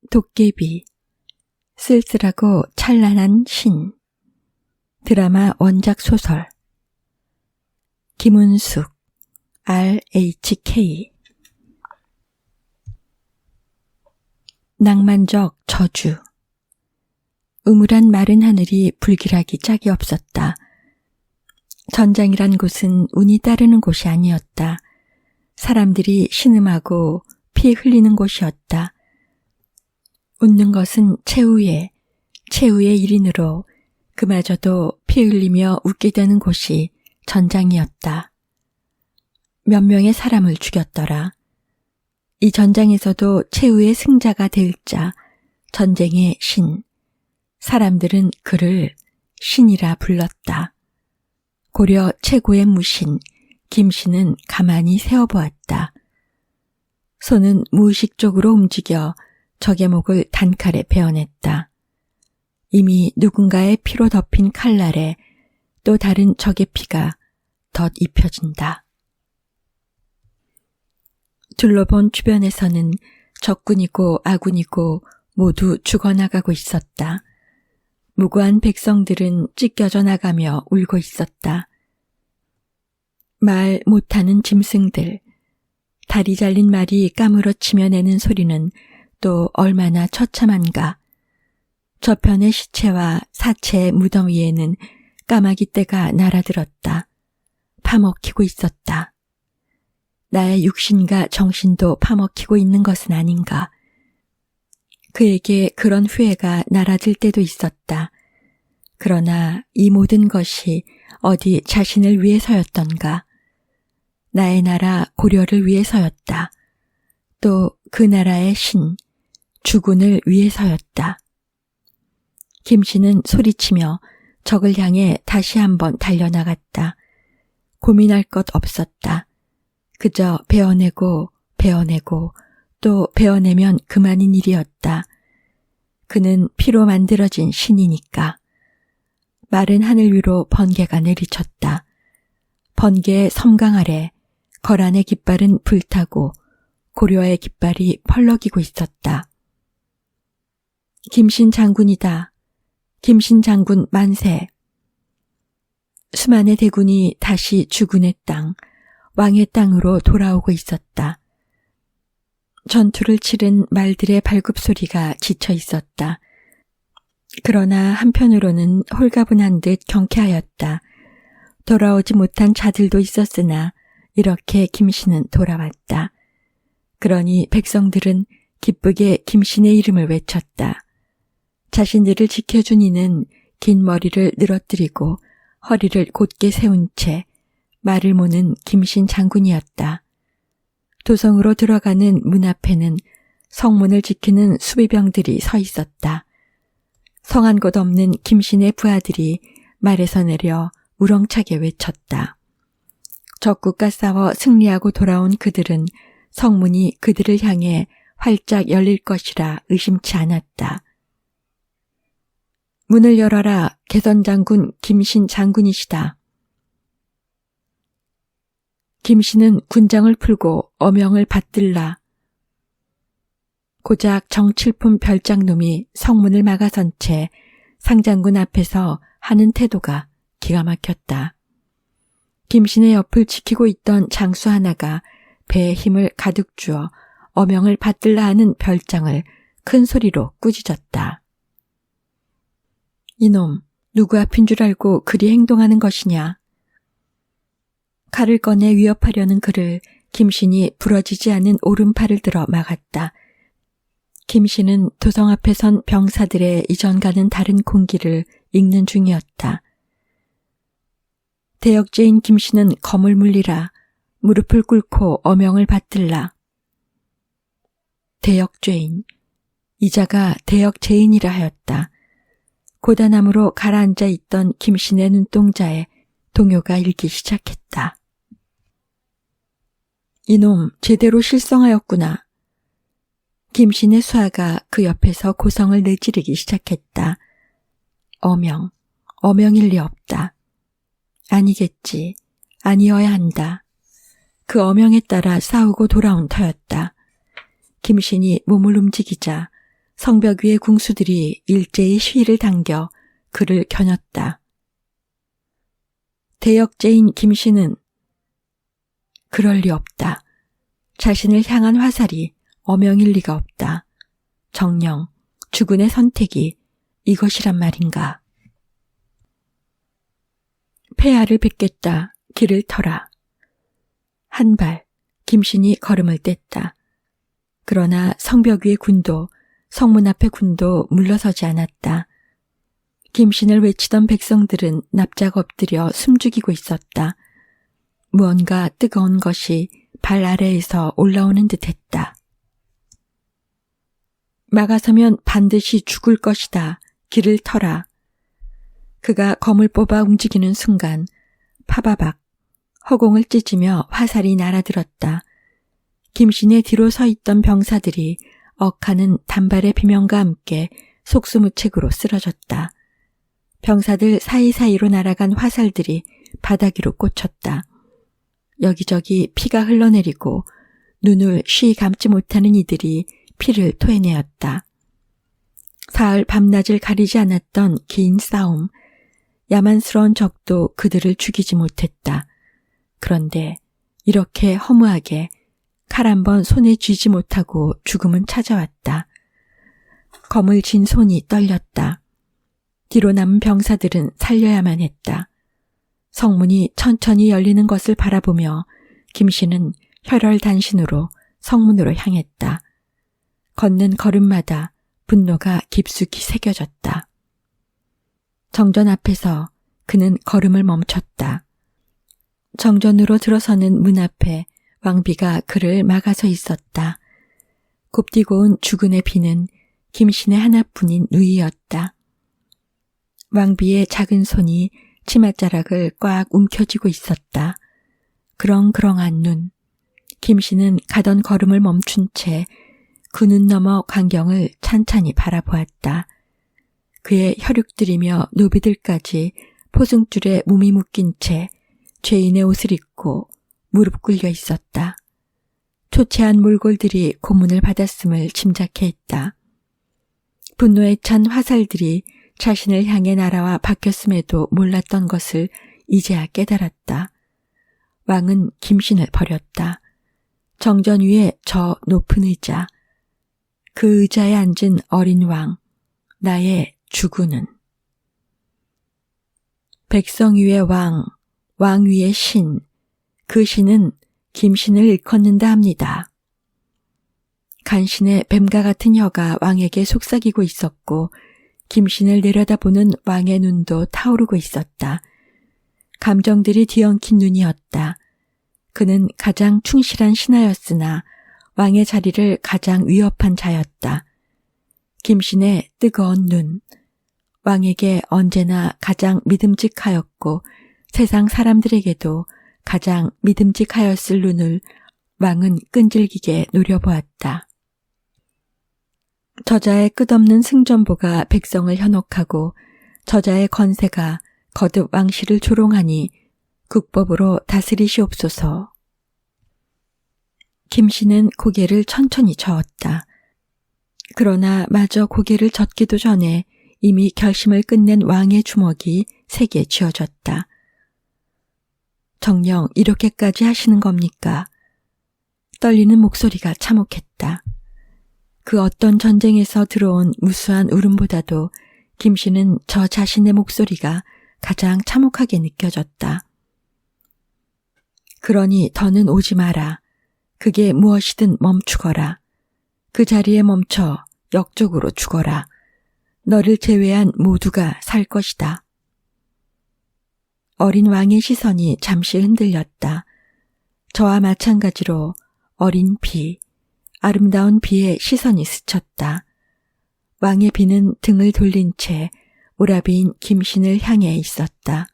도깨비, 쓸쓸하고 찬란한 신, 드라마 원작 소설, 김은숙, RHK. 낭만적 저주. 음울한 마른 하늘이 불길하기 짝이 없었다. 전장이란 곳은 운이 따르는 곳이 아니었다. 사람들이 신음하고 피 흘리는 곳이었다. 웃는 것은 최후의 일인으로 그마저도 피 흘리며 웃게 되는 곳이 전장이었다. 몇 명의 사람을 죽였더라. 이 전장에서도 최후의 승자가 될 자, 전쟁의 신. 사람들은 그를 신이라 불렀다. 고려 최고의 무신, 김신은 가만히 세어보았다. 손은 무의식적으로 움직여 적의 목을 단칼에 베어냈다. 이미 누군가의 피로 덮인 칼날에 또 다른 적의 피가 덧 입혀진다. 둘러본 주변에서는 적군이고 아군이고 모두 죽어나가고 있었다. 무고한 백성들은 찢겨져 나가며 울고 있었다. 말 못하는 짐승들, 다리 잘린 말이 까무러치며 내는 소리는 또 얼마나 처참한가. 저편의 시체와 사체의 무덤 위에는 까마귀 떼가 날아들었다. 파먹히고 있었다. 나의 육신과 정신도 파먹히고 있는 것은 아닌가. 그에게 그런 후회가 날아들 때도 있었다. 그러나 이 모든 것이 어디 자신을 위해서였던가. 나의 나라 고려를 위해서였다. 또 그 나라의 신, 주군을 위해서였다. 김씨는 소리치며 적을 향해 다시 한번 달려나갔다. 고민할 것 없었다. 그저 베어내고 또 베어내면 그만인 일이었다. 그는 피로 만들어진 신이니까. 마른 하늘 위로 번개가 내리쳤다. 번개의 섬강 아래 거란의 깃발은 불타고 고려의 깃발이 펄럭이고 있었다. 김신 장군이다. 김신 장군 만세. 수만의 대군이 다시 주군의 땅, 왕의 땅으로 돌아오고 있었다. 전투를 치른 말들의 발굽소리가 지쳐 있었다. 그러나 한편으로는 홀가분한 듯 경쾌하였다. 돌아오지 못한 자들도 있었으나 이렇게 김씨는 돌아왔다. 그러니 백성들은 기쁘게 김신의 이름을 외쳤다. 자신들을 지켜준 이는 긴 머리를 늘어뜨리고 허리를 곧게 세운 채 말을 모는 김신 장군이었다. 도성으로 들어가는 문 앞에는 성문을 지키는 수비병들이 서 있었다. 성한 곳 없는 김신의 부하들이 말에서 내려 우렁차게 외쳤다. 적국과 싸워 승리하고 돌아온 그들은 성문이 그들을 향해 활짝 열릴 것이라 의심치 않았다. 문을 열어라. 개선장군 김신 장군이시다. 김씨는 군장을 풀고 어명을 받들라. 고작 정칠품 별장놈이 성문을 막아선 채 상장군 앞에서 하는 태도가 기가 막혔다. 김신의 옆을 지키고 있던 장수 하나가 배에 힘을 가득 주어 어명을 받들라 하는 별장을 큰 소리로 꾸짖었다. 이놈, 누구 앞인 줄 알고 그리 행동하는 것이냐. 칼을 꺼내 위협하려는 그를 김신이 부러지지 않은 오른팔을 들어 막았다. 김신은 도성 앞에 선 병사들의 이전과는 다른 공기를 읽는 중이었다. 대역죄인 김신은 검을 물리라. 무릎을 꿇고 어명을 받들라. 대역죄인. 이자가 대역죄인이라 하였다. 고단함으로 가라앉아 있던 김신의 눈동자에 동요가 일기 시작했다. 이놈 제대로 실성하였구나. 김신의 수하가 그 옆에서 고성을 내지르기 시작했다. 어명일 리 없다. 아니겠지. 아니어야 한다. 그 어명에 따라 싸우고 돌아온 터였다. 김신이 몸을 움직이자 성벽 위의 궁수들이 일제히 시위를 당겨 그를 겨눴다. 대역죄인 김씨는 그럴 리 없다. 자신을 향한 화살이 어명일 리가 없다. 정녕 주군의 선택이 이것이란 말인가. 폐하를 뵙겠다. 길을 터라. 한 발 김신이 걸음을 뗐다. 그러나 성벽 위의 군도 성문 앞의 군도 물러서지 않았다. 김신을 외치던 백성들은 납작 엎드려 숨죽이고 있었다. 무언가 뜨거운 것이 발 아래에서 올라오는 듯했다. 막아서면 반드시 죽을 것이다. 길을 터라. 그가 검을 뽑아 움직이는 순간 파바박 허공을 찢으며 화살이 날아들었다. 김신의 뒤로 서 있던 병사들이 억하는 단발의 비명과 함께 속수무책으로 쓰러졌다. 병사들 사이사이로 날아간 화살들이 바닥 위로 꽂혔다. 여기저기 피가 흘러내리고 눈을 쉬 감지 못하는 이들이 피를 토해내었다. 사흘 밤낮을 가리지 않았던 긴 싸움, 야만스러운 적도 그들을 죽이지 못했다. 그런데 이렇게 허무하게 칼 한 번 손에 쥐지 못하고 죽음은 찾아왔다. 검을 쥔 손이 떨렸다. 뒤로 남은 병사들은 살려야만 했다. 성문이 천천히 열리는 것을 바라보며 김씨는 혈혈단신으로 성문으로 향했다. 걷는 걸음마다 분노가 깊숙이 새겨졌다. 정전 앞에서 그는 걸음을 멈췄다. 정전으로 들어서는 문 앞에 왕비가 그를 막아서 있었다. 곱디고 온 주근의 비는 김신의 하나뿐인 누이였다. 왕비의 작은 손이 치맛자락을 꽉 움켜쥐고 있었다. 그렁그렁한 눈. 김씨는 가던 걸음을 멈춘 채 그 눈 너머 광경을 찬찬히 바라보았다. 그의 혈육들이며 노비들까지 포승줄에 몸이 묶인 채 죄인의 옷을 입고 무릎 꿇려 있었다. 초췌한 몰골들이 고문을 받았음을 짐작해 했다. 분노에 찬 화살들이 자신을 향해 날아와 박혔음에도 몰랐던 것을 이제야 깨달았다. 왕은 김신을 버렸다. 정전 위에 저 높은 의자, 그 의자에 앉은 어린 왕, 나의 주군은. 백성 위의 왕, 왕 위의 신, 그 신은 김신을 일컫는다 합니다. 간신의 뱀과 같은 혀가 왕에게 속삭이고 있었고 김신을 내려다보는 왕의 눈도 타오르고 있었다. 감정들이 뒤엉킨 눈이었다. 그는 가장 충실한 신하였으나 왕의 자리를 가장 위협한 자였다. 김신의 뜨거운 눈, 왕에게 언제나 가장 믿음직하였고 세상 사람들에게도 가장 믿음직하였을 눈을 왕은 끈질기게 노려보았다. 저자의 끝없는 승전보가 백성을 현혹하고 저자의 건세가 거듭 왕실을 조롱하니 국법으로 다스리시옵소서. 김씨는 고개를 천천히 저었다. 그러나 마저 고개를 젓기도 전에 이미 결심을 끝낸 왕의 주먹이 세게 쥐어졌다. 정녕 이렇게까지 하시는 겁니까? 떨리는 목소리가 참혹했다. 그 어떤 전쟁에서 들어온 무수한 울음보다도 김씨는 저 자신의 목소리가 가장 참혹하게 느껴졌다. 그러니 더는 오지 마라. 그게 무엇이든 멈추거라. 그 자리에 멈춰 역적으로 죽어라. 너를 제외한 모두가 살 것이다. 어린 왕의 시선이 잠시 흔들렸다. 저와 마찬가지로 어린 비, 아름다운 비에 시선이 스쳤다. 왕의 비는 등을 돌린 채 오라비인 김신을 향해 있었다.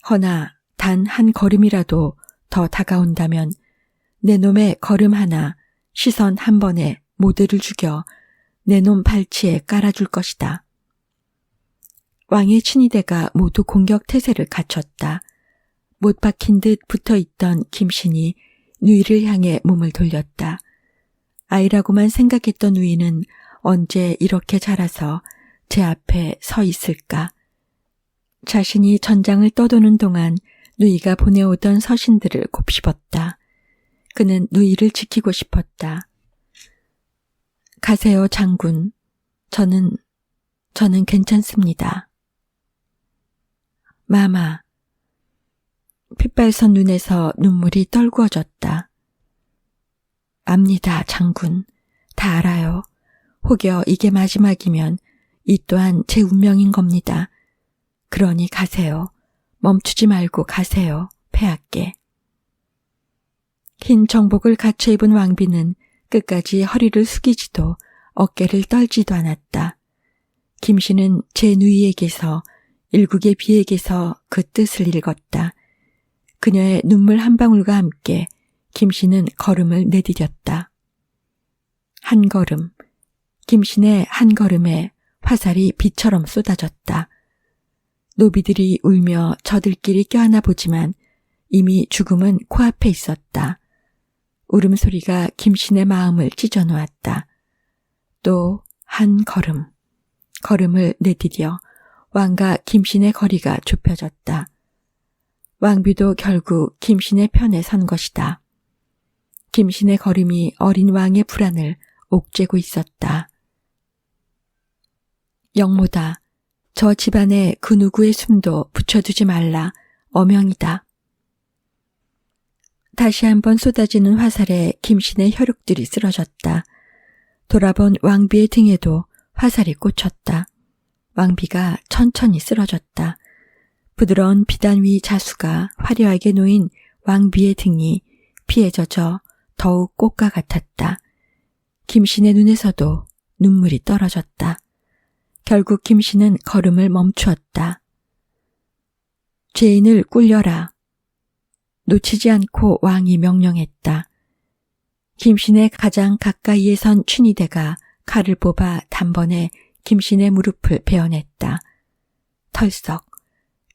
허나 단 한 걸음이라도 더 다가온다면 내 놈의 걸음 하나, 시선 한 번에 모두를 죽여 내 놈 발치에 깔아줄 것이다. 왕의 친위대가 모두 공격 태세를 갖췄다. 못 박힌 듯 붙어있던 김신이 누이를 향해 몸을 돌렸다. 아이라고만 생각했던 누이는 언제 이렇게 자라서 제 앞에 서 있을까. 자신이 전장을 떠도는 동안 누이가 보내오던 서신들을 곱씹었다. 그는 누이를 지키고 싶었다. 가세요, 장군. 저는 괜찮습니다. 마마. 핏발선 눈에서 눈물이 떨구어졌다. 압니다, 장군. 다 알아요. 혹여 이게 마지막이면 이 또한 제 운명인 겁니다. 그러니 가세요. 멈추지 말고 가세요, 폐하께. 흰 정복을 갖춰 입은 왕비는 끝까지 허리를 숙이지도 어깨를 떨지도 않았다. 김씨는 제 누이에게서 일국의 비에게서 그 뜻을 읽었다. 그녀의 눈물 한 방울과 함께 김씨는 걸음을 내디뎠다. 한 걸음, 김씨의 한 걸음에 화살이 비처럼 쏟아졌다. 노비들이 울며 저들끼리 껴안아 보지만 이미 죽음은 코앞에 있었다. 울음소리가 김씨의 마음을 찢어놓았다. 또 한 걸음, 걸음을 내디뎌 왕과 김씨의 거리가 좁혀졌다. 왕비도 결국 김씨의 편에 선 것이다. 김씨의 걸음이 어린 왕의 불안을 옥죄고 있었다. 영모다. 저 집안에 그 누구의 숨도 붙여두지 말라. 어명이다. 다시 한번 쏟아지는 화살에 김씨의 혈육들이 쓰러졌다. 돌아본 왕비의 등에도 화살이 꽂혔다. 왕비가 천천히 쓰러졌다. 부드러운 비단 위 자수가 화려하게 놓인 왕비의 등이 피에 젖어 더욱 꽃과 같았다. 김씨의 눈에서도 눈물이 떨어졌다. 결국 김씨는 걸음을 멈추었다. 죄인을 꿀려라. 놓치지 않고 왕이 명령했다. 김씨의 가장 가까이에 선 춘희대가 칼을 뽑아 단번에 김씨의 무릎을 베어냈다. 털썩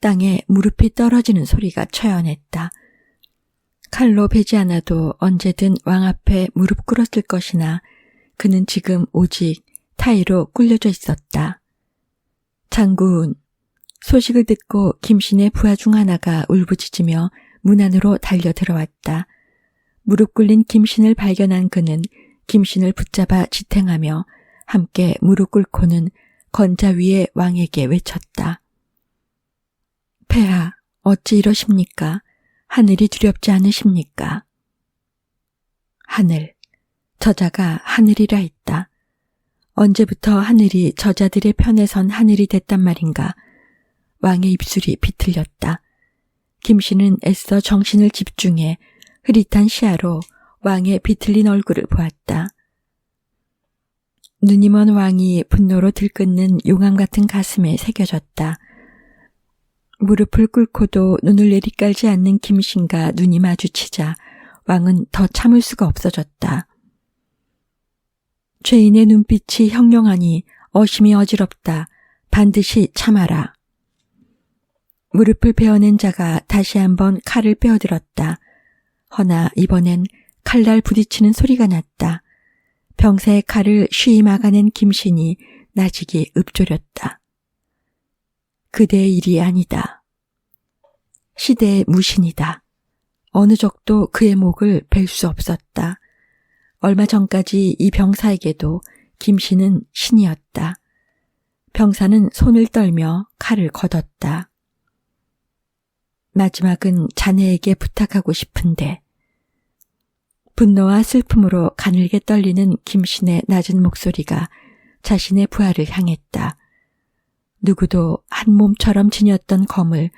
땅에 무릎이 떨어지는 소리가 처연했다. 칼로 베지 않아도 언제든 왕 앞에 무릎 꿇었을 것이나 그는 지금 오직 타의로 꿀려져 있었다. 장군, 소식을 듣고 김씨의 부하 중 하나가 울부짖으며 문 안으로 달려 들어왔다. 무릎 꿇린 김신을 발견한 그는 김신을 붙잡아 지탱하며 함께 무릎 꿇고는 건자 위에 왕에게 외쳤다. 폐하, 어찌 이러십니까? 하늘이 두렵지 않으십니까? 하늘, 저자가 하늘이라 했다. 언제부터 하늘이 저자들의 편에 선 하늘이 됐단 말인가? 왕의 입술이 비틀렸다. 김씨는 애써 정신을 집중해 흐릿한 시야로 왕의 비틀린 얼굴을 보았다. 눈이 먼 왕이 분노로 들끓는 용암 같은 가슴에 새겨졌다. 무릎을 꿇고도 눈을 내리깔지 않는 김신과 눈이 마주치자 왕은 더 참을 수가 없어졌다. 죄인의 눈빛이 형령하니 어심이 어지럽다. 반드시 참아라. 무릎을 베어낸 자가 다시 한번 칼을 빼어들었다. 허나 이번엔 칼날 부딪히는 소리가 났다. 병사의 칼을 쉬이 막아낸 김신이 나직이 읊조렸다. 그대의 일이 아니다. 시대의 무신이다. 어느 적도 그의 목을 벨 수 없었다. 얼마 전까지 이 병사에게도 김신은 신이었다. 병사는 손을 떨며 칼을 걷었다. 마지막은 자네에게 부탁하고 싶은데. 분노와 슬픔으로 가늘게 떨리는 김신의 낮은 목소리가 자신의 부하를 향했다. 누구도 한 몸처럼 지녔던 검을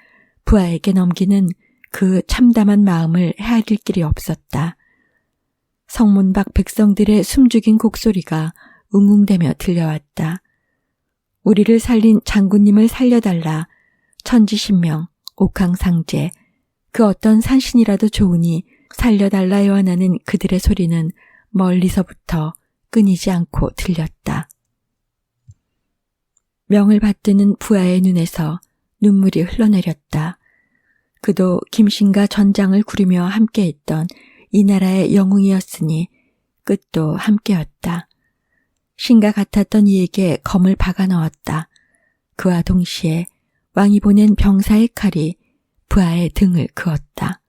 부하에게 넘기는 그 참담한 마음을 헤아릴 길이 없었다. 성문 밖 백성들의 숨죽인 곡소리가 웅웅대며 들려왔다. 우리를 살린 장군님을 살려달라. 천지신명, 옥황상제, 그 어떤 산신이라도 좋으니 살려달라요 하는 그들의 소리는 멀리서부터 끊이지 않고 들렸다. 명을 받드는 부하의 눈에서 눈물이 흘러내렸다. 그도 김신과 전장을 구르며 함께했던 이 나라의 영웅이었으니 끝도 함께였다. 신과 같았던 이에게 검을 박아 넣었다. 그와 동시에 왕이 보낸 병사의 칼이 부하의 등을 그었다.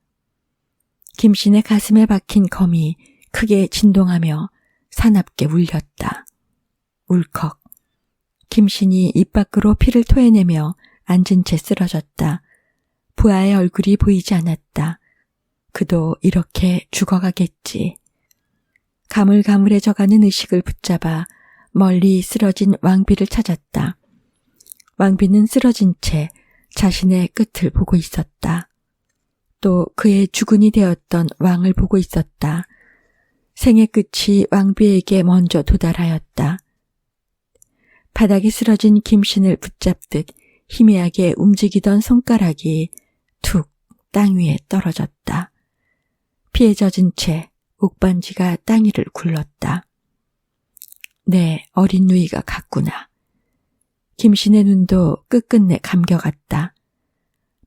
김신의 가슴에 박힌 검이 크게 진동하며 사납게 울렸다. 울컥. 김신이 입 밖으로 피를 토해내며 앉은 채 쓰러졌다. 부하의 얼굴이 보이지 않았다. 그도 이렇게 죽어가겠지. 가물가물해져가는 의식을 붙잡아 멀리 쓰러진 왕비를 찾았다. 왕비는 쓰러진 채 자신의 끝을 보고 있었다. 또 그의 주군이 되었던 왕을 보고 있었다. 생의 끝이 왕비에게 먼저 도달하였다. 바닥에 쓰러진 김신을 붙잡듯 희미하게 움직이던 손가락이 툭 땅 위에 떨어졌다. 피에 젖은 채 옥반지가 땅 위를 굴렀다. 내 어린 누이가 갔구나. 김신의 눈도 끝끝내 감겨갔다.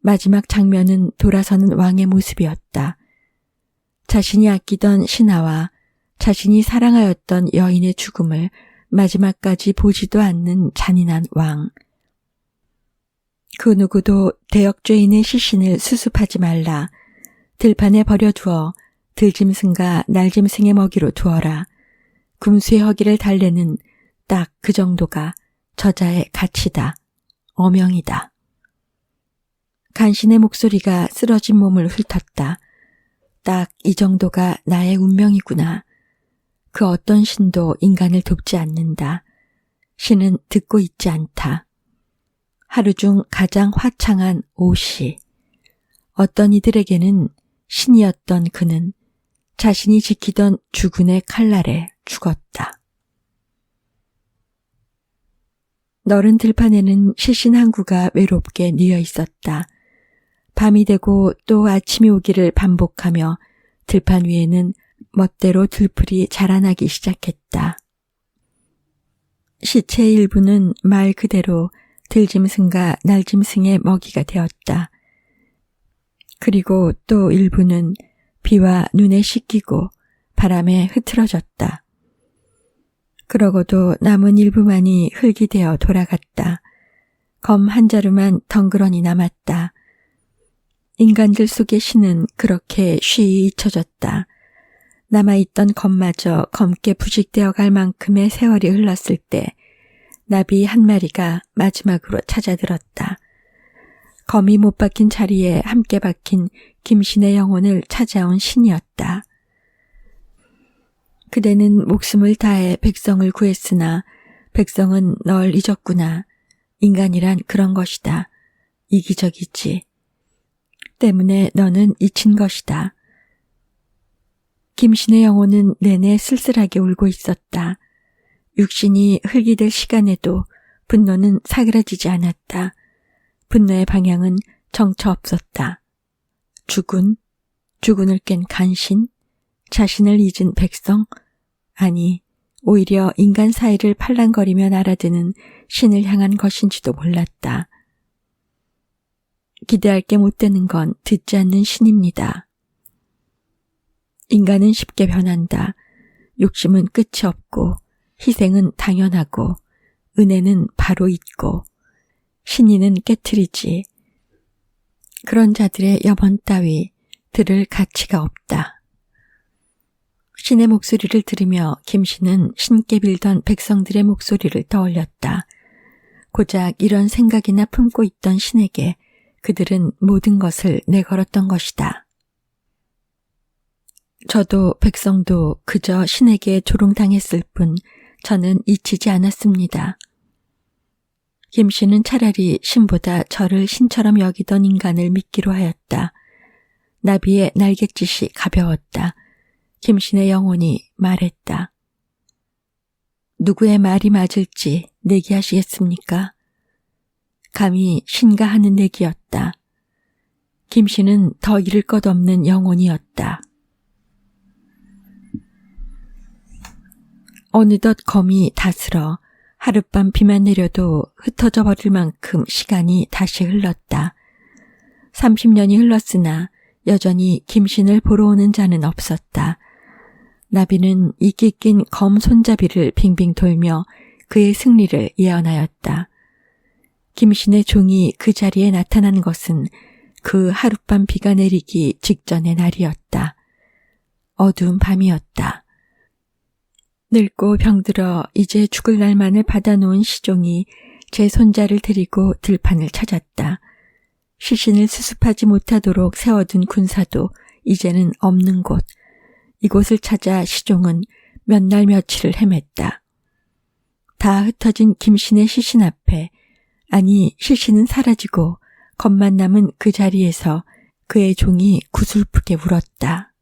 마지막 장면은 돌아서는 왕의 모습이었다. 자신이 아끼던 신하와 자신이 사랑하였던 여인의 죽음을 마지막까지 보지도 않는 잔인한 왕. 그 누구도 대역죄인의 시신을 수습하지 말라. 들판에 버려두어 들짐승과 날짐승의 먹이로 두어라. 금수의 허기를 달래는 딱 그 정도가 저자의 가치다. 어명이다. 간신의 목소리가 쓰러진 몸을 훑었다. 딱 이 정도가 나의 운명이구나. 그 어떤 신도 인간을 돕지 않는다. 신은 듣고 있지 않다. 하루 중 가장 화창한 오시. 어떤 이들에게는 신이었던 그는 자신이 지키던 주군의 칼날에 죽었다. 너른 들판에는 시신 한 구가 외롭게 뉘어 있었다. 밤이 되고 또 아침이 오기를 반복하며 들판 위에는 멋대로 들풀이 자라나기 시작했다. 시체의 일부는 말 그대로 들짐승과 날짐승의 먹이가 되었다. 그리고 또 일부는 비와 눈에 씻기고 바람에 흐트러졌다. 그러고도 남은 일부만이 흙이 되어 돌아갔다. 검 한 자루만 덩그러니 남았다. 인간들 속의 신은 그렇게 쉬이 잊혀졌다. 남아있던 검마저 검게 부식되어 갈 만큼의 세월이 흘렀을 때 나비 한 마리가 마지막으로 찾아들었다. 검이 못 박힌 자리에 함께 박힌 김신의 영혼을 찾아온 신이었다. 그대는 목숨을 다해 백성을 구했으나 백성은 널 잊었구나. 인간이란 그런 것이다. 이기적이지. 때문에 너는 잊힌 것이다. 김신의 영혼은 내내 쓸쓸하게 울고 있었다. 육신이 흙이 될 시간에도 분노는 사그라지지 않았다. 분노의 방향은 정처 없었다. 주군을 깬 간신, 자신을 잊은 백성, 아니 오히려 인간 사이를 팔랑거리며 날아드는 신을 향한 것인지도 몰랐다. 기대할 게 못 되는 건 듣지 않는 신입니다. 인간은 쉽게 변한다. 욕심은 끝이 없고 희생은 당연하고 은혜는 바로 있고 신의는 깨트리지. 그런 자들의 염원 따위 들을 가치가 없다. 신의 목소리를 들으며 김신은 신께 빌던 백성들의 목소리를 떠올렸다. 고작 이런 생각이나 품고 있던 신에게 그들은 모든 것을 내걸었던 것이다. 저도 백성도 그저 신에게 조롱당했을 뿐 저는 잊히지 않았습니다. 김신은 차라리 신보다 저를 신처럼 여기던 인간을 믿기로 하였다. 나비의 날갯짓이 가벼웠다. 김신의 영혼이 말했다. 누구의 말이 맞을지 내기하시겠습니까? 감히 신과 하는 내기였다. 김신은 더 잃을 것 없는 영혼이었다. 어느덧 검이 다스러 하룻밤 비만 내려도 흩어져 버릴 만큼 시간이 다시 흘렀다. 30년이 흘렀으나 여전히 김신을 보러 오는 자는 없었다. 나비는 이끼 낀 검 손잡이를 빙빙 돌며 그의 승리를 예언하였다. 김신의 종이 그 자리에 나타난 것은 그 하룻밤 비가 내리기 직전의 날이었다. 어두운 밤이었다. 늙고 병들어 이제 죽을 날만을 받아놓은 시종이 제 손자를 데리고 들판을 찾았다. 시신을 수습하지 못하도록 세워둔 군사도 이제는 없는 곳. 이곳을 찾아 시종은 몇 날 며칠을 헤맸다. 다 흩어진 김신의 시신 앞에, 아니 시신은 사라지고 검만 남은 그 자리에서 그의 종이 구슬프게 울었다.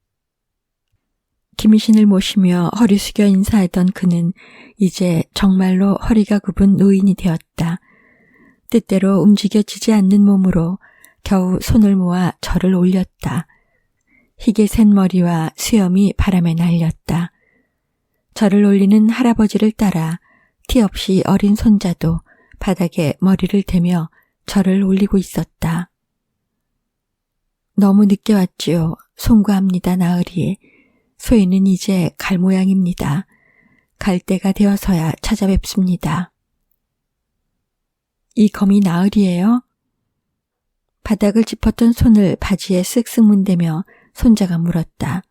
김신을 모시며 허리 숙여 인사하던 그는 이제 정말로 허리가 굽은 노인이 되었다. 뜻대로 움직여지지 않는 몸으로 겨우 손을 모아 절을 올렸다. 희게 센 머리와 수염이 바람에 날렸다. 절을 올리는 할아버지를 따라 티 없이 어린 손자도 바닥에 머리를 대며 절을 올리고 있었다. 너무 늦게 왔지요. 송구합니다, 나으리. 소인은 이제 갈 모양입니다. 갈 때가 되어서야 찾아뵙습니다. 이 검이 나으리예요? 바닥을 짚었던 손을 바지에 쓱쓱 문대며 손자가 물었다.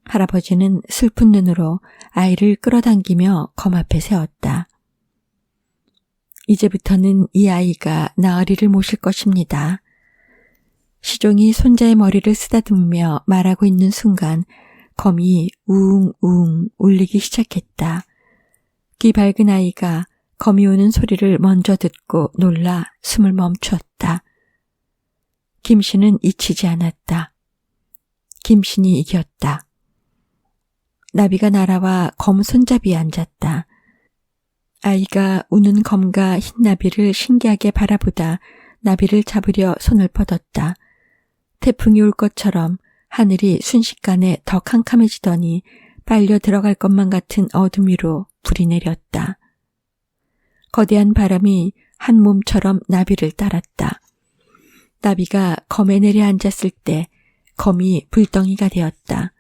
할아버지는 슬픈 눈으로 아이를 끌어당기며 검 앞에 세웠다. 이제부터는 이 아이가 나으리를 모실 것입니다. 시종이 손자의 머리를 쓰다듬으며 말하고 있는 순간 검이 우웅우웅 울리기 시작했다. 귀 밝은 아이가 검이 오는 소리를 먼저 듣고 놀라 숨을 멈추었다. 김신은 잊히지 않았다. 김신이 이겼다. 나비가 날아와 검 손잡이에 앉았다. 아이가 우는 검과 흰 나비를 신기하게 바라보다 나비를 잡으려 손을 뻗었다. 태풍이 올 것처럼 하늘이 순식간에 더 캄캄해지더니 빨려 들어갈 것만 같은 어둠 위로 불이 내렸다. 거대한 바람이 한 몸처럼 나비를 따랐다. 나비가 검에 내려앉았을 때 검이 불덩이가 되었다.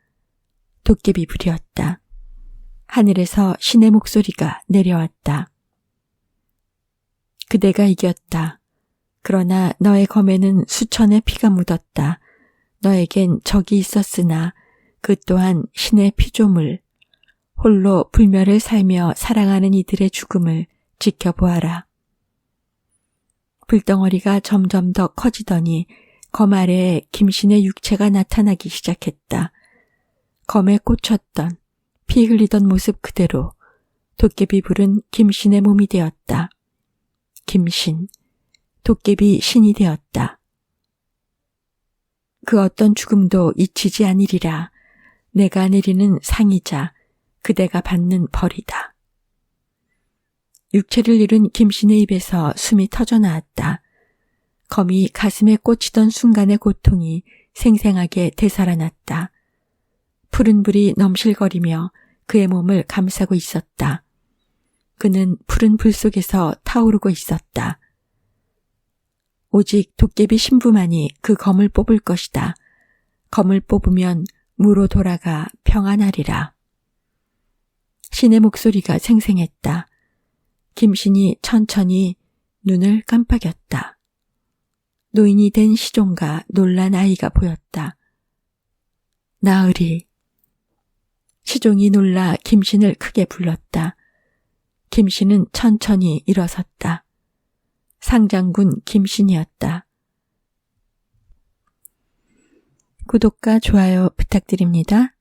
도깨비 불이었다. 하늘에서 신의 목소리가 내려왔다. 그대가 이겼다. 그러나 너의 검에는 수천의 피가 묻었다. 너에겐 적이 있었으나 그 또한 신의 피조물. 홀로 불멸을 살며 사랑하는 이들의 죽음을 지켜보아라. 불덩어리가 점점 더 커지더니 검 아래에 김신의 육체가 나타나기 시작했다. 검에 꽂혔던 피 흘리던 모습 그대로 도깨비 불은 김신의 몸이 되었다. 김신, 도깨비 신이 되었다. 그 어떤 죽음도 잊히지 아니리라. 내가 내리는 상이자 그대가 받는 벌이다. 육체를 잃은 김신의 입에서 숨이 터져나왔다. 검이 가슴에 꽂히던 순간의 고통이 생생하게 되살아났다. 푸른 불이 넘실거리며 그의 몸을 감싸고 있었다. 그는 푸른 불 속에서 타오르고 있었다. 오직 도깨비 신부만이 그 검을 뽑을 것이다. 검을 뽑으면 무로 돌아가 평안하리라. 신의 목소리가 생생했다. 김신이 천천히 눈을 깜빡였다. 노인이 된 시종과 놀란 아이가 보였다. 나으리. 시종이 놀라 김신을 크게 불렀다. 김신은 천천히 일어섰다. 상장군 김신이었다. 구독과 좋아요 부탁드립니다.